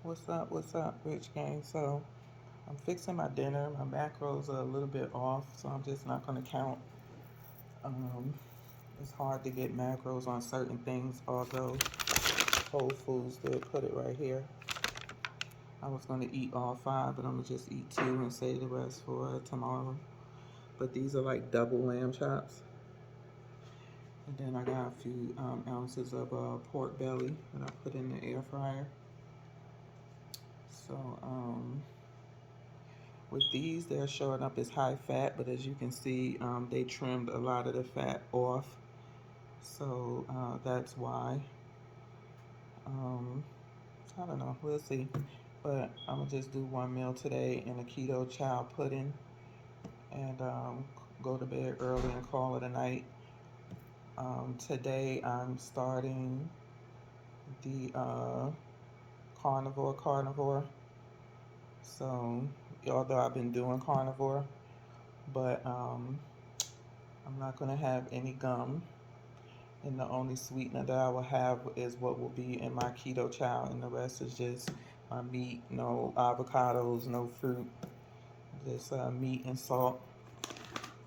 What's up, Rich Gang? So, I'm fixing my dinner. My macros are a little bit off, so I'm just not going to count. Um, it's hard to get macros on certain things, although Whole Foods did put it right here. I was going to eat all five, but I'm going to just eat two and save the rest for tomorrow. But these are like double lamb chops. And then I got a few ounces of pork belly that I put in the air fryer. So, with these, they're showing up as high fat, but as you can see, they trimmed a lot of the fat off. So that's why. Um, I don't know, we'll see. But I'm gonna just do one meal today in a keto child pudding and go to bed early and call it a night. Today I'm starting the carnivore. So although I've been doing carnivore, but I'm not gonna have any gum. And the only sweetener that I will have is what will be in my keto chow, and the rest is just my meat, no avocados, no fruit, just meat and salt.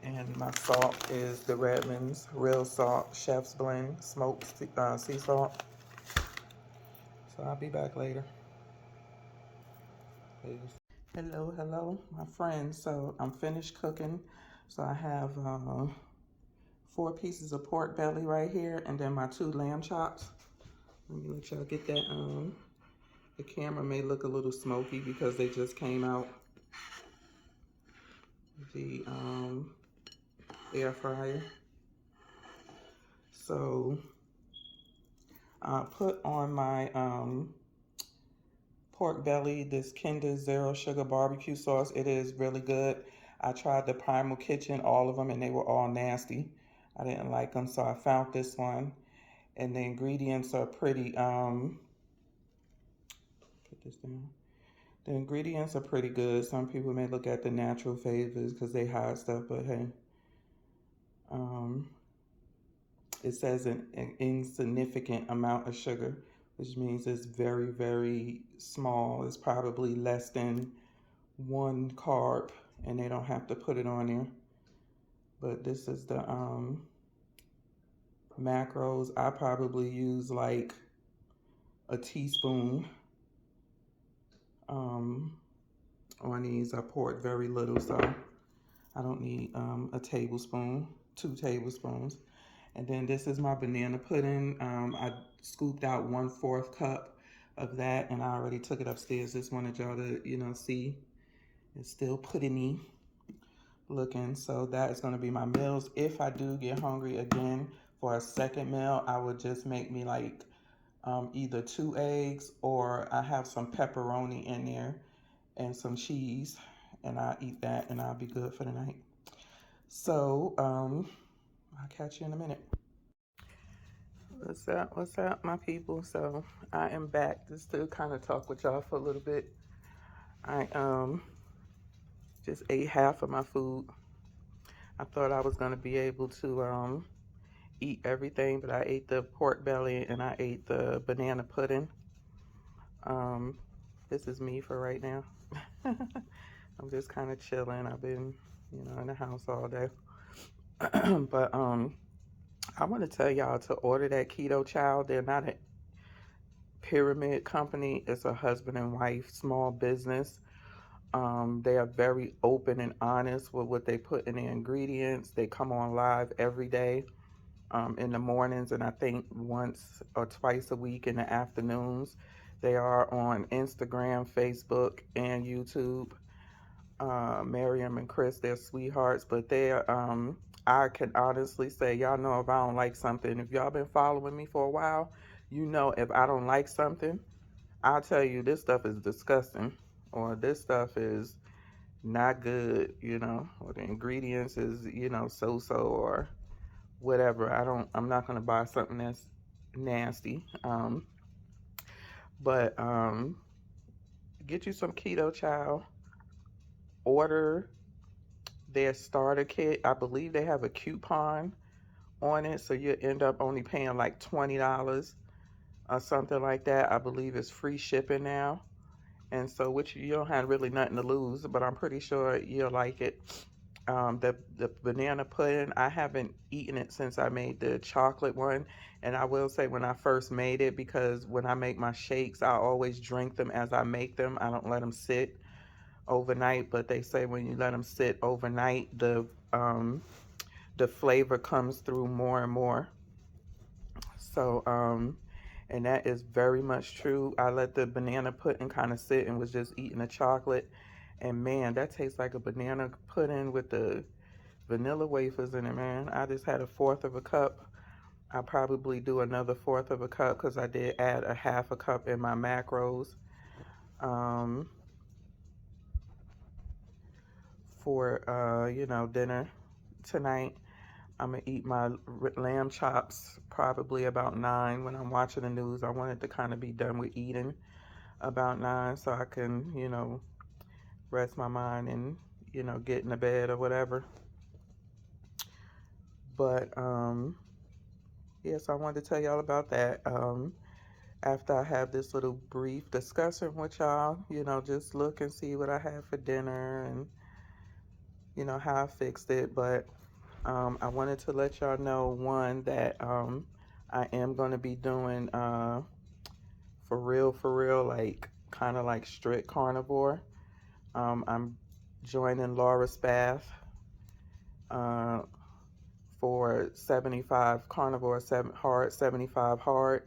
And my salt is the Redmond's Real Salt Chef's Blend smoked sea salt. So I'll be back later. Peace. Hello, my friends. So I'm finished cooking. So I have 4 pieces of pork belly right here, and then my 2 lamb chops. Let me let y'all get that on. The camera may look a little smoky because they just came out the air fryer. So I put on my pork belly this Kinder Zero Sugar barbecue sauce. It is really good. I tried the Primal Kitchen, all of them, and they were all nasty. I didn't like them, so I found this one. And the ingredients are pretty, put this down. The ingredients are pretty good. Some people may look at the natural flavors because they hide stuff, but hey. Um, it says an insignificant amount of sugar, which means it's very, very small. It's probably less than 1 carb, and they don't have to put it on there. But this is the macros. I probably use like a teaspoon on these. I poured very little, so I don't need a tablespoon, 2 tablespoons. And then this is my banana pudding. I scooped out 1/4 cup of that, and I already took it upstairs. Just wanted y'all to, see. It's still puddingy looking. So that is gonna be my meals. If I do get hungry again for a second meal, I would just make me like either 2 eggs, or I have some pepperoni in there and some cheese, and I eat that and I'll be good for the night. So I'll catch you in a minute. What's up, my people? So I am back just to kind of talk with y'all for a little bit. I just ate half of my food. I thought I was gonna be able to eat everything, but I ate the pork belly and I ate the banana pudding. Um, this is me for right now. I'm just kind of chilling. I've been, in the house all day. But I want to tell y'all to order that Keto Child. They're not a pyramid company. It's a husband and wife small business. They are very open and honest with what they put in the ingredients. They come on live every day in the mornings, and I think once or twice a week in the afternoons. They are on Instagram, Facebook, and YouTube. Miriam and Chris, they're sweethearts, but I can honestly say, y'all know if I don't like something, if y'all been following me for a while, if I don't like something, I'll tell you this stuff is disgusting, or this stuff is not good, or the ingredients is, so-so, or whatever. I'm not going to buy something that's nasty. But get you some Keto Child. Order their starter kit. I believe they have a coupon on it, so you end up only paying like $20 or something like that. I believe it's free shipping now. And so, which you don't have really nothing to lose, but I'm pretty sure you'll like it. The banana pudding, I haven't eaten it since I made the chocolate one. And I will say when I first made it, because when I make my shakes, I always drink them as I make them. I don't let them sit overnight, but they say when you let them sit overnight, the flavor comes through more and more. So, and that is very much true. I let the banana pudding kind of sit and was just eating the chocolate. And man, that tastes like a banana pudding with the vanilla wafers in it, man. I just had a fourth of a cup. I'll probably do another fourth of a cup because I did add a half a cup in my macros. Um, for dinner tonight. I'm gonna eat my lamb chops probably about 9 when I'm watching the news. I wanted to kind of be done with eating about 9 so I can, rest my mind and, get in the bed or whatever. But yeah, so I wanted to tell y'all about that. After I have this little brief discussion with y'all, just look and see what I have for dinner and, how I fixed it. But I wanted to let y'all know, one, that I am going to be doing for real, like kind of like strict carnivore. I'm joining Laura's Bath uh, for 75 carnivore, 75 hard.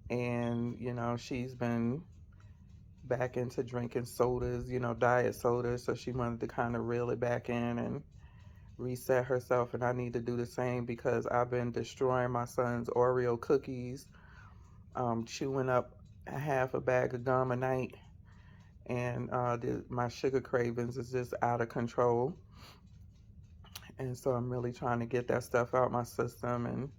And, she's been back into drinking sodas, diet sodas. So she wanted to kind of reel it back in and reset herself. And I need to do the same because I've been destroying my son's Oreo cookies, chewing up a half a bag of gum a night, and my sugar cravings is just out of control. And so I'm really trying to get that stuff out my system and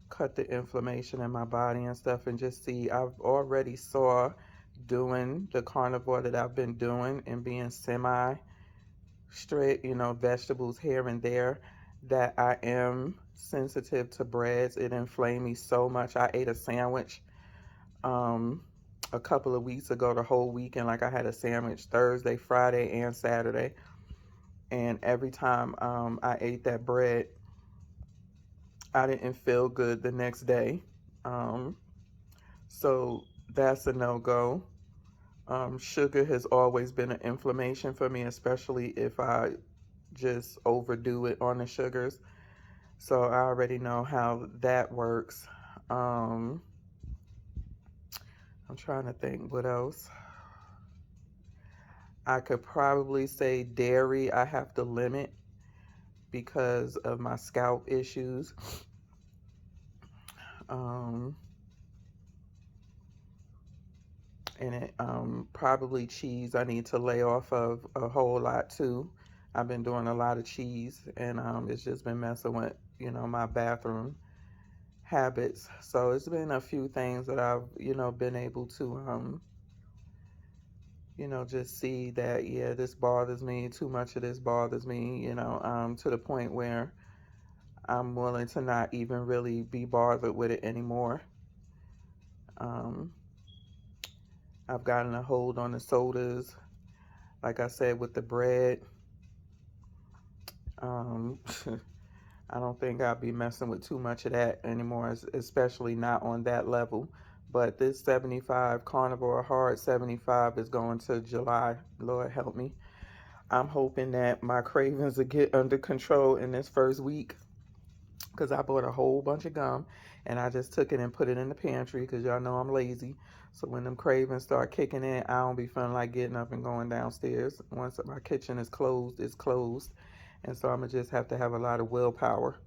cut the inflammation in my body and stuff, and just see. I've already saw doing the carnivore that I've been doing and being semi strict, vegetables here and there, that I am sensitive to breads. It inflamed me so much. I ate a sandwich um, a couple of weeks ago, the whole weekend. Like I had a sandwich Thursday, Friday, and Saturday. And every time I ate that bread, I didn't feel good the next day. Um, so that's a no go. Sugar has always been an inflammation for me, especially if I just overdo it on the sugars. So I already know how that works. Um, I'm trying to think what else. I could probably say dairy I have to limit because of my scalp issues. Um, and probably cheese I need to lay off of a whole lot too. I've been doing a lot of cheese, and it's just been messing with, my bathroom habits. So it's been a few things that I've, been able to, just see that, yeah, this bothers me. Too much of this bothers me, to the point where I'm willing to not even really be bothered with it anymore. Um, I've gotten a hold on the sodas. Like I said, with the bread, um, I don't think I'll be messing with too much of that anymore, especially not on that level. But this 75 carnivore hard 75 is going to July. Lord help me. I'm hoping that my cravings will get under control in this first week, because I bought a whole bunch of gum and I just took it and put it in the pantry because y'all know I'm lazy. So when them cravings start kicking in, I don't be feeling like getting up and going downstairs. Once my kitchen is closed, it's closed. And so I'm going to just have to have a lot of willpower,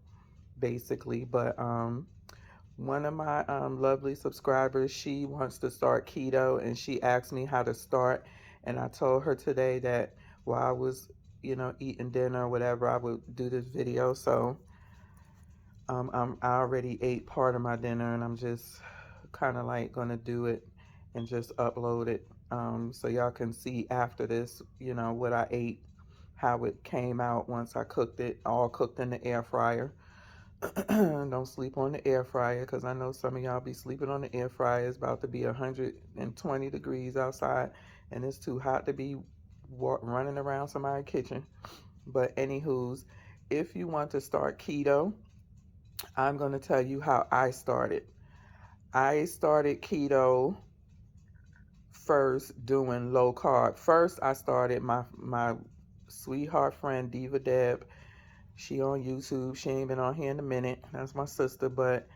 basically. But one of my lovely subscribers, she wants to start keto, and she asked me how to start. And I told her today that while I was, eating dinner or whatever, I would do this video. So I already ate part of my dinner, and I'm just kind of like gonna do it and just upload it, so y'all can see after this, what I ate, how it came out once I cooked it, all cooked in the air fryer. Don't sleep on the air fryer, because I know some of y'all be sleeping on the air fryer. It's about to be 120 degrees outside, and it's too hot to be running around somebody's kitchen. But anywho's, if you want to start keto, I'm going to tell you how I started. I started keto first doing low carb. First, I started my sweetheart friend Diva Deb. She on YouTube. She ain't been on here in a minute. That's my sister, but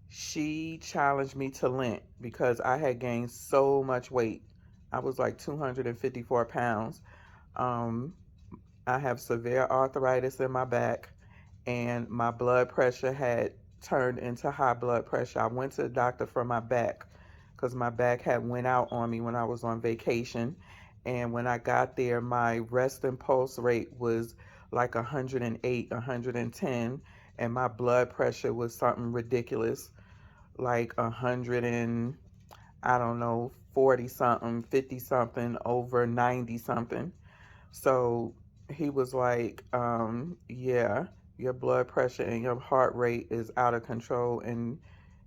she challenged me to Lent because I had gained so much weight. I was like 254 pounds. Um, I have severe arthritis in my back, and my blood pressure had turned into high blood pressure. I went to the doctor for my back because my back had went out on me when I was on vacation. And when I got there, my resting pulse rate was like 108, 110, and my blood pressure was something ridiculous, like 100 and I don't know, 40 something, 50 something, over 90 something. So he was like, yeah, your blood pressure and your heart rate is out of control, and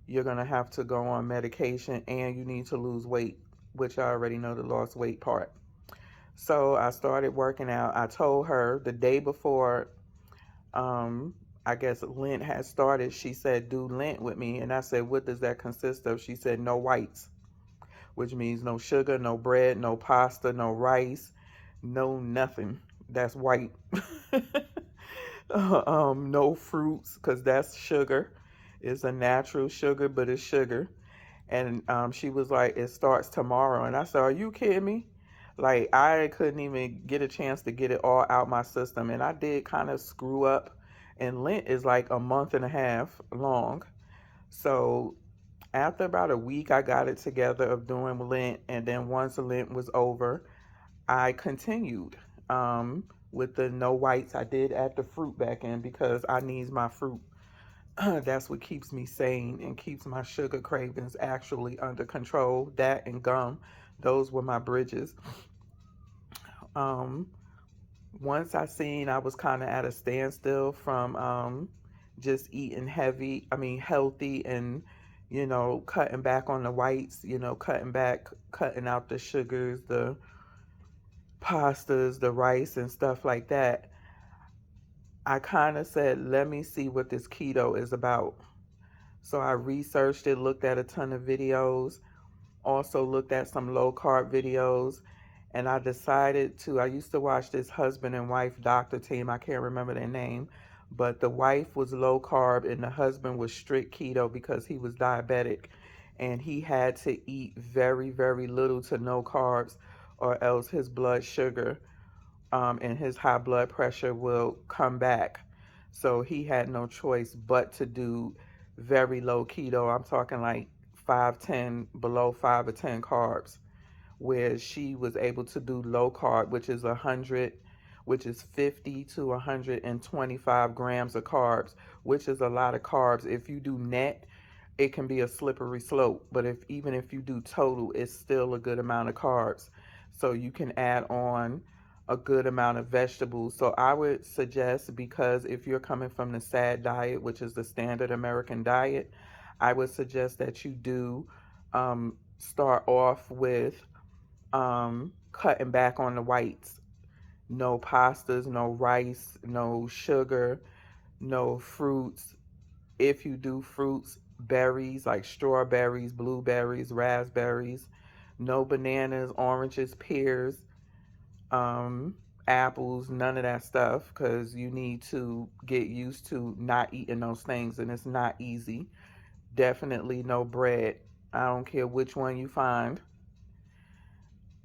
you're going to have to go on medication, and you need to lose weight, which I already know the lost weight part. So I started working out. I told her the day before, um, I guess Lent had started, she said, do Lent with me. And I said, what does that consist of? She said, no whites, which means no sugar, no bread, no pasta, no rice, no nothing. That's white. No fruits, because that's sugar. It's a natural sugar, but it's sugar. And she was like, it starts tomorrow. And I said, are you kidding me? Like, I couldn't even get a chance to get it all out my system. And I did kind of screw up. And Lent is like a month and a half long. So after about a week, I got it together of doing Lent. And then once Lent was over, I continued with the no whites. I did add the fruit back in because I need my fruit. That's what keeps me sane and keeps my sugar cravings actually under control. That and gum, those were my bridges. Um, Once I seen I was kind of at a standstill from just eating healthy, and cutting back on the whites, cutting back, cutting out the sugars, the pastas, the rice, and stuff like that. I kind of said, let me see what this keto is about. So I researched it, looked at a ton of videos, also looked at some low carb videos, and I decided to. I used to watch this husband and wife doctor team. I can't remember their name, but the wife was low carb and the husband was strict keto because he was diabetic, and he had to eat very, very little to no carbs, or else his blood sugar and his high blood pressure will come back. So he had no choice but to do very low keto. I'm talking like 5, 10, below 5 or 10 carbs, where she was able to do low carb, which is 100, which is 50 to 125 grams of carbs, which is a lot of carbs. If you do net, it can be a slippery slope, but even if you do total, it's still a good amount of carbs. So you can add on a good amount of vegetables. So I would suggest, because if you're coming from the SAD diet, which is the standard American diet, I would suggest that you do start off with cutting back on the whites. No pastas, no rice, no sugar, no fruits. If you do fruits, berries like strawberries, blueberries, raspberries, no bananas, oranges, pears, um, apples, none of that stuff, because you need to get used to not eating those things, and it's not easy. Definitely no bread. I don't care which one you find.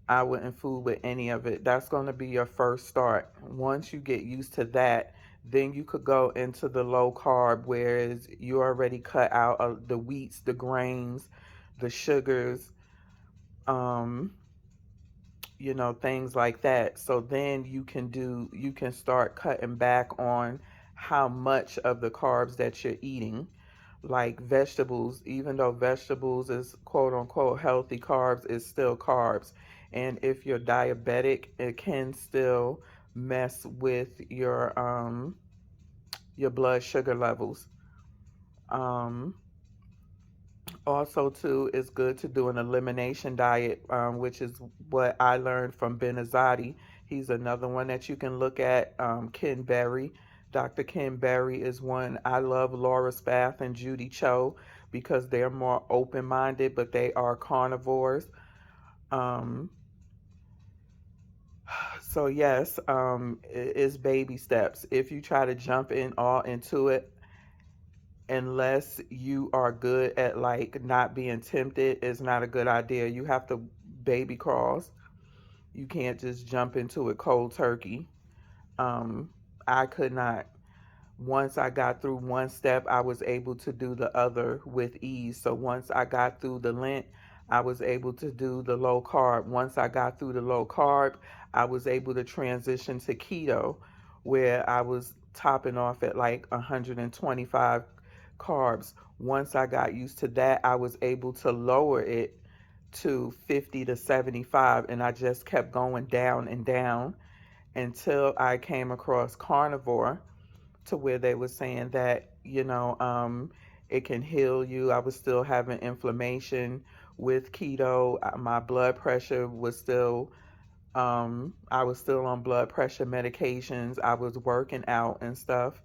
I wouldn't fool with any of it. That's going to be your first start. Once you get used to that, then you could go into the low carb, whereas you already cut out the wheats, the grains, the sugars, um, things like that. So then you can start cutting back on how much of the carbs that you're eating. Like vegetables, even though vegetables is quote unquote healthy carbs, is still carbs. And if you're diabetic, it can still mess with your blood sugar levels. Um, Also, too, it's good to do an elimination diet, which is what I learned from Ben Azadi. He's another one that you can look at. Ken Berry. Dr. Ken Berry is one. I love Laura Spath and Judy Cho because they're more open minded, but they are carnivores. Um, so, yes, it's baby steps. If you try to jump in all into it, unless you are good at like not being tempted, is not a good idea. You have to baby crawl. You can't just jump into it cold turkey. um I could not. Once I got through one step, I was able to do the other with ease. So once I got through the Lent, I was able to do the low carb. Once I got through the low carb, I was able to transition to keto, where I was topping off at like 125 carbs. Once I got used to that, I was able to lower it to 50 to 75, and I just kept going down and down until I came across carnivore, to where they were saying that, it can heal you. I was still having inflammation with keto. My blood pressure was still, I was still on blood pressure medications. I was working out and stuff,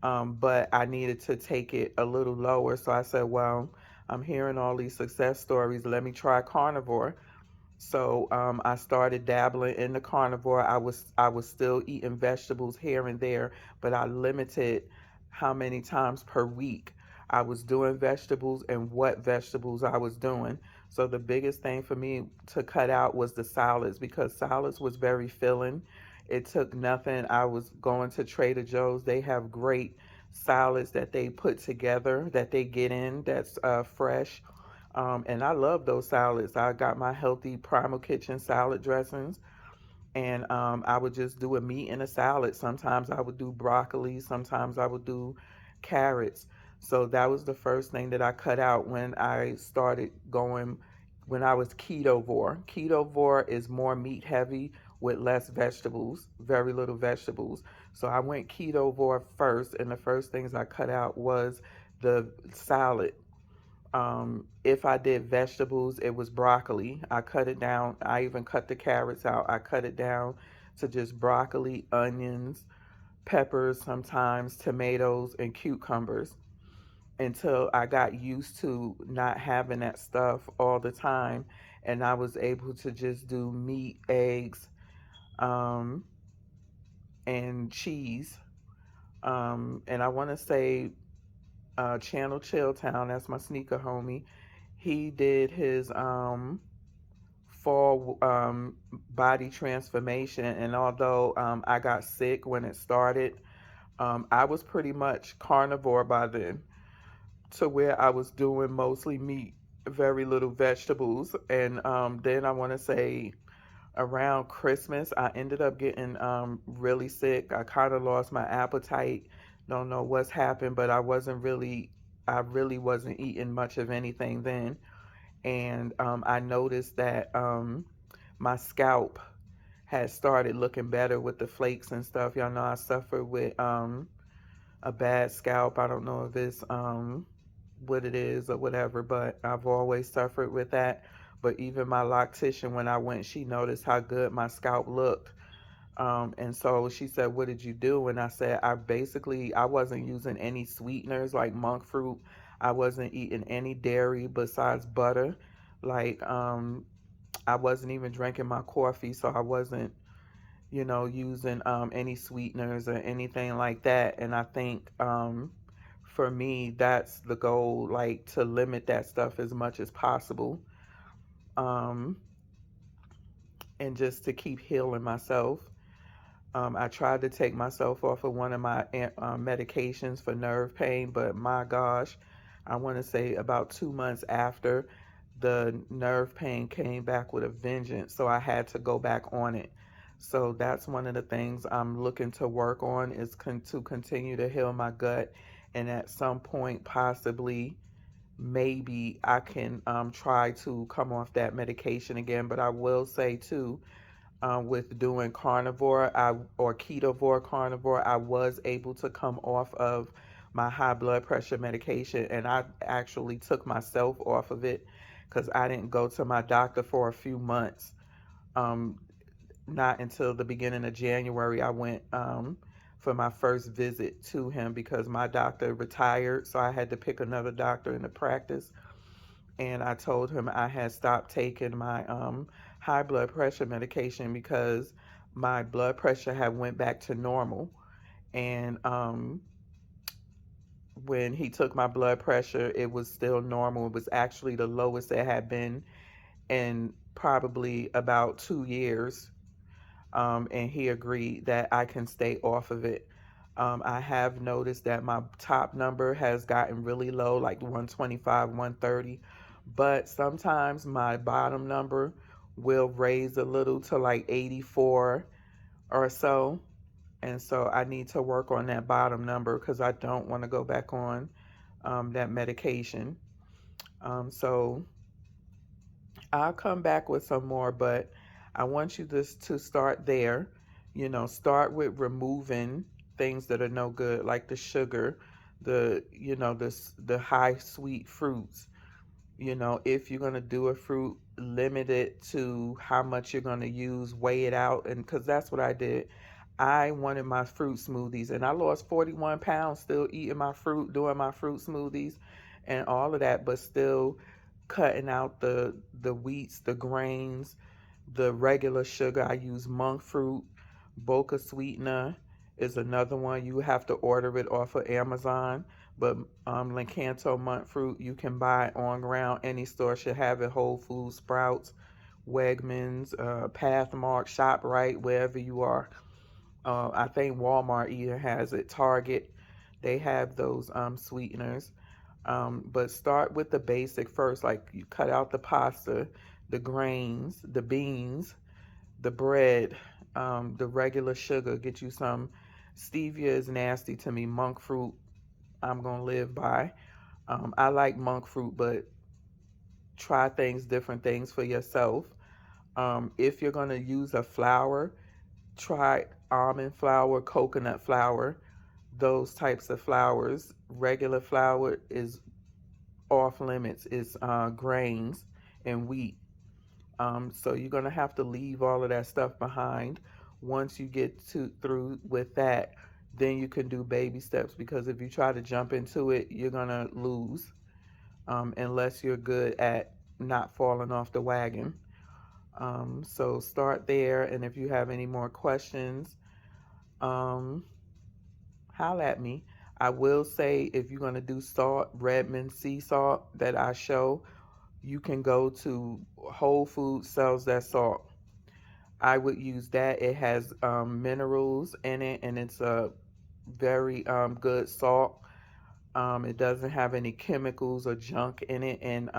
but I needed to take it a little lower. So I said, well, I'm hearing all these success stories. Let me try carnivore. So I started dabbling in the carnivore. I was still eating vegetables here and there, but I limited how many times per week I was doing vegetables and what vegetables I was doing. So the biggest thing for me to cut out was the salads, because salads was very filling. It took nothing. I was going to Trader Joe's. They have great salads that they put together, that they get in, that's fresh, and I love those salads. I got my healthy Primal Kitchen salad dressings, and I would just do a meat in a salad. Sometimes I would do broccoli, sometimes I would do carrots. So that was the first thing that I cut out when I started going, when I was ketovore. Ketovore is more meat heavy with less vegetables, very little vegetables. So I went ketovore first, and the first things I cut out was the salad. If I did vegetables, it was broccoli. I cut it down. I even cut the carrots out. I cut it down to just broccoli, onions, peppers, sometimes tomatoes, and cucumbers, until I got used to not having that stuff all the time. And I was able to just do meat, eggs, um, and cheese. And I want to say Channel Chilltown, that's my sneaker homie. He did his fall body transformation, and although I got sick when it started, I was pretty much carnivore by then, to where I was doing mostly meat, very little vegetables. And then I want to say around Christmas, I ended up getting really sick. I kind of lost my appetite. Don't know what's happened, but I really wasn't eating much of anything then. And I noticed that my scalp had started looking better with the flakes and stuff. Y'all know I suffer with a bad scalp. I don't know if it's what it is or whatever, but I've always suffered with that. But even my loctician, when I went, she noticed how good my scalp looked. And so she said, "What did you do?" And I said, I wasn't using any sweeteners like monk fruit. I wasn't eating any dairy besides butter. Like, I wasn't even drinking my coffee, so I wasn't, using any sweeteners or anything like that. And I think for me, that's the goal, like to limit that stuff as much as possible, um, and just to keep healing myself. I tried to take myself off of one of my medications for nerve pain, but my gosh, I want to say about 2 months after, the nerve pain came back with a vengeance, so I had to go back on it. So that's one of the things I'm looking to work on, is to continue to heal my gut, and at some point, possibly, maybe I can try to come off that medication again. But I will say too, with doing carnivore, or ketovore carnivore, I was able to come off of my high blood pressure medication, and I actually took myself off of it because I didn't go to my doctor for a few months. Um, Not until the beginning of January I went for my first visit to him because my doctor retired, so I had to pick another doctor in the practice. And I told him I had stopped taking my high blood pressure medication because my blood pressure had went back to normal. And when he took my blood pressure, it was still normal. It was actually the lowest it had been in probably about 2 years. And he agreed that I can stay off of it. I have noticed that my top number has gotten really low, like 125, 130, but sometimes my bottom number will raise a little to like 84 or so. And so I need to work on that bottom number because I don't want to go back on that medication. So I'll come back with some more, but I want you to start there. Start with removing things that are no good, like the sugar, the high sweet fruits. If you're going to do a fruit, limit it to how much you're going to use, weigh it out. And because that's what I did. I wanted my fruit smoothies, and I lost 41 pounds still eating my fruit, doing my fruit smoothies, and all of that, but still cutting out the wheats, the grains, the regular sugar. I use monk fruit. Boca sweetener is another one. You have to order it off of Amazon. But Lancanto monk fruit you can buy on ground. Any store should have it. Whole Foods, Sprouts, Wegmans, Pathmark, ShopRite, wherever you are. I think Walmart even has it. Target, they have those sweeteners. But start with the basic first. Like you cut out the pasta, the grains, the beans, the bread, the regular sugar. Get you some. Stevia is nasty to me. Monk fruit, I'm gonna live by. I like monk fruit, but try different things for yourself. If you're gonna use a flour, try almond flour, coconut flour, those types of flours. Regular flour is off limits. It's grains and wheat. So you're gonna have to leave all of that stuff behind. Once you get through with that, then you can do baby steps, because if you try to jump into it, you're gonna lose, unless you're good at not falling off the wagon. So start there, and if you have any more questions, um, holla at me. I will say, if you're gonna do salt, Redmond sea salt that I show, you can go to Whole Foods sells that salt. I would use that. It has minerals in it, and it's a very good salt. It doesn't have any chemicals or junk in it, and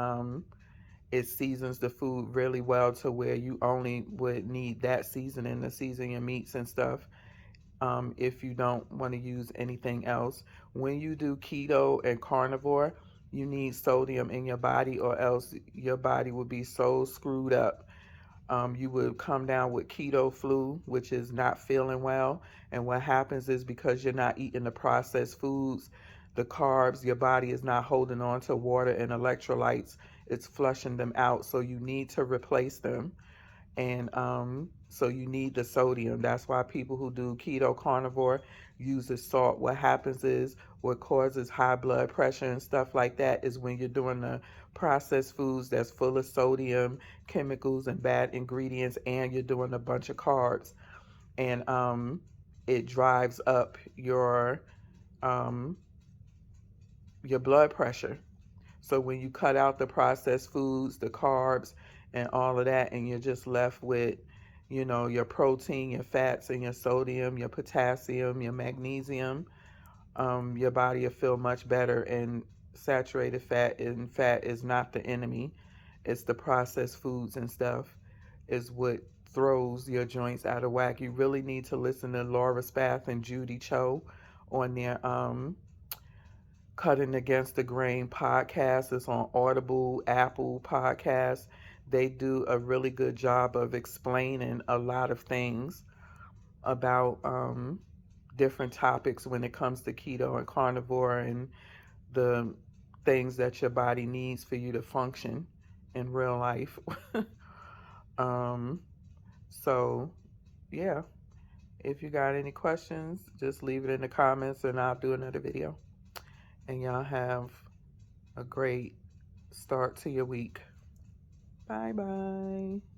it seasons the food really well to where you only would need that seasoning to season your meats and stuff. If you don't want to use anything else. When you do keto and carnivore, you need sodium in your body, or else your body will be so screwed up. You would come down with keto flu, which is not feeling well. And what happens is, because you're not eating the processed foods, the carbs, your body is not holding on to water and electrolytes. It's flushing them out. So you need to replace them. And so you need the sodium. That's why people who do keto carnivore use the salt. What happens is, what causes high blood pressure and stuff like that is when you're doing the processed foods that's full of sodium, chemicals, and bad ingredients, and you're doing a bunch of carbs. And it drives up um, your blood pressure. So when you cut out the processed foods, the carbs, and all of that, and you're just left with, your protein, your fats, and your sodium, your potassium, your magnesium, your body will feel much better. And saturated fat, and fat is not the enemy. It's the processed foods and stuff is what throws your joints out of whack. You really need to listen to Laura Spath and Judy Cho on their Cutting Against the Grain podcast. It's on Audible, Apple Podcasts. They do a really good job of explaining a lot of things about different topics when it comes to keto and carnivore and the things that your body needs for you to function in real life. um, so, yeah, if you got any questions, just leave it in the comments and I'll do another video. And y'all have a great start to your week. Bye-bye.